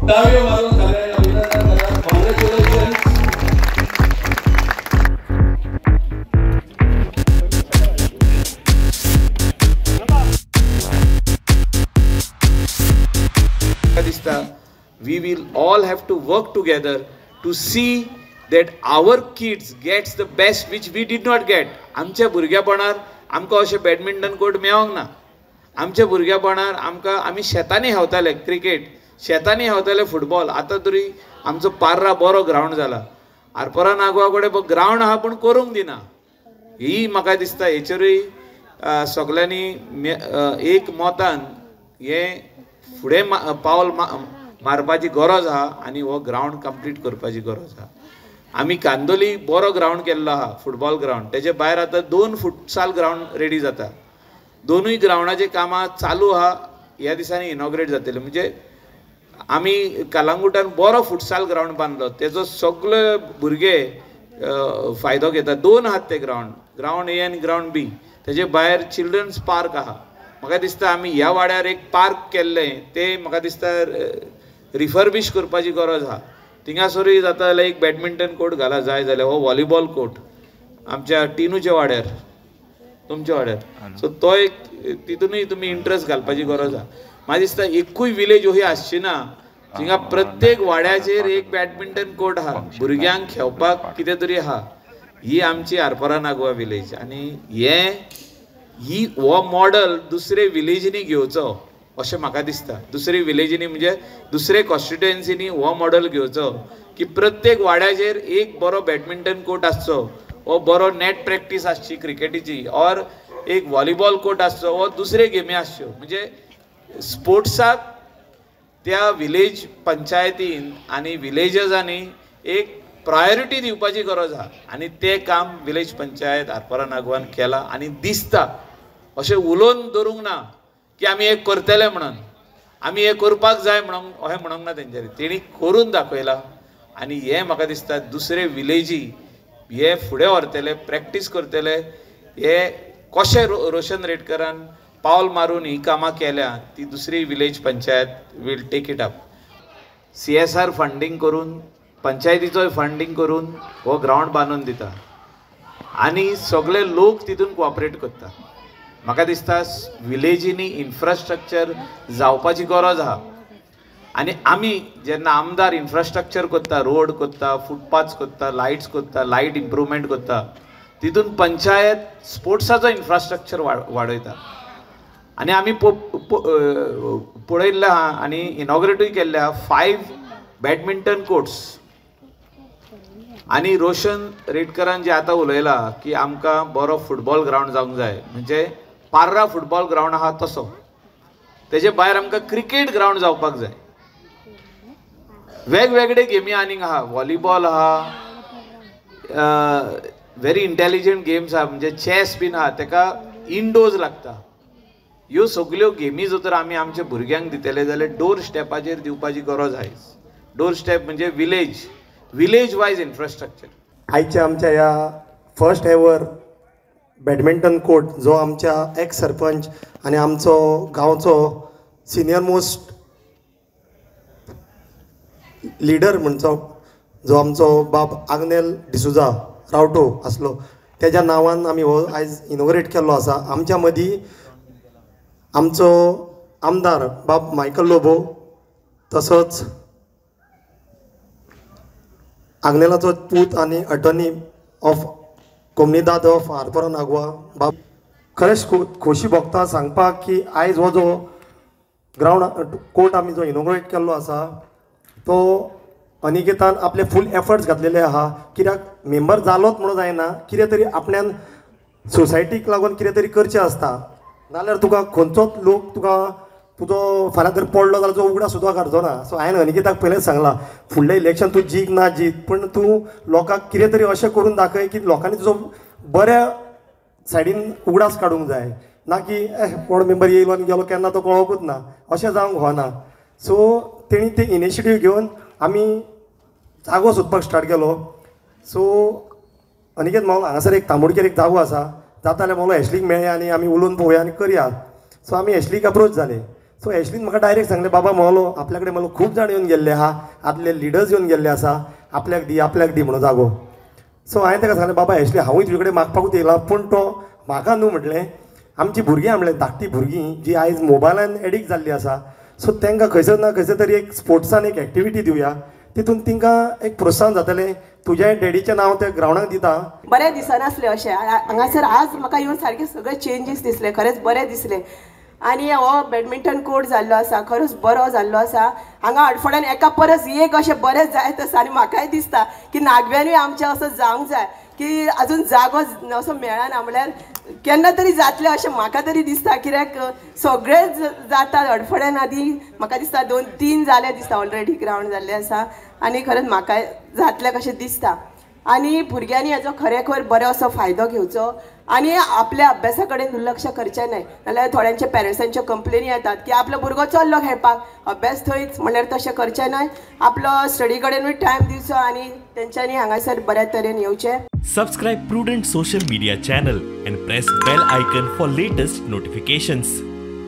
टाळ्यो मारून सगळ्यांना अभिनंदन करा. Congratulation. We will all have to work together to see that our kids gets the best which we did not get. आमच्या भुरग्यापणार आमकां अशें बॅडमिंटन कोर्ट मेळोंक ना. आमच्या भुरग्यापणार आमी शेतांनी खेळटाले क्रिकेट, शेतांनी खेळटाले फुटबॉल. आतां तरी आमचो पार्रा बरो ग्रावंड जाला. आरपोरा नागवा कडेन ग्रावंड आहा पूण करूंक दिना. ही म्हाका दिसता हेचेरूय सगळ्यांनी एक मोतान हे फुडें पावल मारपाची गरज आहा आनी हो ग्रावंड कंप्लीट करपाची गरज आहा. आमी कांदोली बरो ग्रावंड केल्लो आहा, फुटबॉल ग्रावंड. तेजे भायर आतां 2 फुटसाल ग्रावंड रेडी जाता. दोनूय ग्रावंडाची कामां चालू आहा. ह्या दिसांनी इनॉग्रेट जातले. म्हणजे आमी कलंगुटान बरो फुटसाल ग्रावंड बांदलो. तेजो सगळे भुरगे फायदो घेता. 2 आहात ते ग्रावंड ए आनी ग्रावंड बी. तेजे भायर चिल्ड्रन्स पार्क आहा. म्हाका दिसता आमी ह्या वाड्यार एक पार्क केल्लें तें म्हाका दिसता रिफर्बिश करपाची गरज आहा. थिंगासरूय जाता जाल्यार एक बॅडमिंटन कोर्ट घाला जाय जाल्यार. हो व्हॉलीबॉल कोर्ट आमच्या टिनूच्या वाड्यार, तुमच्या वाड्यार. सो तो एक तितूनय तुमी इंट्रस्ट घालपाची गरज आहा. म्हाका दिसता एकूय विलेज अशी आसची ना थिंगा प्रत्येक वाड्याचेर एक बॅडमिंटन कोर्ट आहा. भुरग्यांक खेळपाक कितें तरी आहा. ही आमची आरपोरा नागवा विलेज. आनी हो मॉडल दुसरे विलेजींनी घेवचो अशें म्हाका दिसता. दुसरे विलेजींनी म्हणजे दुसरे कॉन्स्टिट्युएन्सीनी हो मॉडल घेवचो की प्रत्येक वाड्याचेर एक बरो बॅडमिंटन कोर्ट आसचो, वो बरो नेट प्रॅक्टीस आसची क्रिकेटीची, और एक व्हॉलीबॉल कोर्ट आसचो, वो दुसरे गेमी आसच्यो. म्हणजे स्पोर्ट्साक त्या विलेज पंचायतीन आनी विलेजर्सांनी एक प्रायोरिटी दिवपाची गरज आहा. आनी तें काम विलेज पंचायत आरपोरा नागवान केलां. आनी दिसता अशें उलोवन दवरूंक ना की आमी हे करतले म्हणून, आमी हे करपाक जाय म्हणून अशें म्हणूंक ना तेंच्यांनी. तेणी करून दाखयलां. आनी हे म्हाका दिसता दुसरे विलेजी हे फुडें व्हरतले, प्रॅक्टीस करतले. हे कशें रोशन रेडकरान पावल मारून ही कामां केल्या ती दुसरी village panchayat will take it up. CSR funding करून, पंचायतीचोय फंडींग करून हो ग्रावंड बांदून दिता आनी सगळे लोक तितून कोऑपरेट करता. म्हाका दिसता विलेजींनी इन्फ्रास्ट्रक्चर जावपाची गरज आहा. आनी आमी जेन्ना आमदार इन्फ्रास्ट्रक्चर करता, रोड करता, फुटपाथ्स करता, लायट्स करता, लायट इम्प्रुवमेंट करता, तितून पंचायत स्पोर्ट्साचो इन्फ्रास्ट्रक्चर वाडयता. आनी आमी पळयल्लें आहा आनी इनॉग्रेटूय केल्लें आहा 5 बॅडमिंटन कोर्ट्स. आनी रोशन रेडकरान जे आतां उलयलां की आमकां बरो फुटबॉल ग्रावंड जावंक जाय, म्हणजे पार्रा फुटबॉल ग्रावंड आहा तसो. तेजे भायर आमकां क्रिकेट ग्रावंड जावपाक जाय. वेगवेगळे गेमी आनीक आहा. व्हॉलीबॉल आहा, व्हेरी इंटेलिजंट गेम्स आहा, म्हणजे चॅस बीन आहा. तेका इनडोर्स लागता. ह्यो सगळ्यो गेमी जर तर आमी आमच्या भुरग्यांक दितले जाल्यार डोर स्टेपाचेर दिवपाची गरज आहा. डोर स्टेप म्हणजे विलेज वायज इन्फ्रास्ट्रक्चर. आयच्या आमच्या ह्या फर्स्ट एवर बॅडमिंटन कोर्ट जो आमच्या एक्स सरपंच आनी आमचो गांवचो सिनियर मोस्ट लिडर म्हणचो जो आमचो बाब आग्नेल डिसुजा रावटो आसलो, तेज्या नांवान आमी हो आयज इनॉग्रेट केल्लो आसा. आमच्या मदीं आमचो आमदार बाब मायकल लोबो, तसोच आग्नेलाचो पूत आनी अटर्नी ऑफ कोमनीदाद ऑफ आरपोरा नागवा बाब. खरेंच खोशी भोगता सांगपाक की आयज हो जो ग्रावंड कोर्ट आमी जो इनॉग्रेट केल्लो आसा तो अनिकेतान आपले फूल एफर्ट्स घातलेले आहा. कित्याक मेंबर जालोच म्हणून जायना, कितें तरी आपल्यान सोसायटीक लागून कितें तरी करचें आसता. नाल्यार तुका खंयचोच लोक तुजो फाल्यां जर पडलो जाल्यार तो उगडा सुद्दां काडचो ना. सो हांवें अनिकेताक पयलेंच सांगलां, फुडलें इलेक्शन तूं जीक ना जीत, पूण तूं लोकांक कितें तरी अशें करून दाखय की लोकांनी तुजो बऱ्या सायडीन उगडास काडूंक जाय. ना की कोण मेंबर येयलो आनी गेलो केन्ना तो कळोकूच ना, अशें जावंक होना. सो तेणी ते इनिशिएटीव घेवन आमी जागो सोदपाक स्टार्ट केलो. सो अनिकेत मावलो हांगासर एक तांबोडकेर एक जागो आसा, जाता जाल्यार मावलो एशलीक मेळया आनी आमी उलोवन पळोवया आनी करया. सो आमी एशलीक अप्रोच जाले. सो सो ॲशलीन म्हाका डायरेक्ट सांगले बाबा मोलो आपल्याकडे मला खूप जाण येवन गेल्ले आहा आदले लिडर्स येवन गेल्ले आसा आपल्याक दी म्हणून जागो. सो हांवें ताका सांगलें बाबा ॲशली हांवूय तुजे कडेन मागपाकूच येयला पूण तो म्हाका न्हू म्हटलें आमची भुरगीं म्हणलें धाकटी भुरगीं जी आयज मोबायलान एडिक्ट जाल्ली आसा सो तांकां खंयसर ना खंयसर तरी एक स्पोर्ट्सान एक एक्टिविटी दिवया तितून तांकां एक प्रोत्साहन जातलें. तुज्या डॅडीचें नांव त्या ग्रावंडाक दिता. बरें दिसनासलें अशें हांगासर आज म्हाका येवन सारके सगळे चेंजीस दिसले खरेंच बरें दिसलें. आनी हो बॅडमिंटन कोर्ट जाल्लो आसा खरोच बरो जाल्लो आसा. हांगा आडफोड्यान एका परस एक अशें बरें जायत आसा आनी म्हाकाय दिसता की नागव्यानूय आमचें असो जावंक जाय की आजून जागो असो मेळना म्हणल्यार केन्ना तरी जातलें अशें म्हाका तरी दिसता. कित्याक सगळेच जाता अडफोड्यान आदी म्हाका दिसता 2-3 जाले दिसता ऑलरेडी ग्रावंड जाल्ले आसा आनी खरेंच म्हाका जातलें कशें दिसता. आनी भुरग्यांनी हाजो खरेखर बरो असो फायदो घेवचो आनी आपल्या अभ्यासा कडेन दुर्लक्ष करचें न्हय. नाल्यार थोड्यांचे पेरंट्सांच्यो कंप्लेनी येतात की आपलो भुरगो चल्लो खेळपाक अभ्यास थंयच म्हणल्यार तशें करचें न्हय. आपलो स्टडी कडेनूय टायम दिवचो आनी तेंच्यांनी हांगासर बऱ्या तरेन येवचें. Subscribe Prudent social media channel and press bell icon for latest notifications.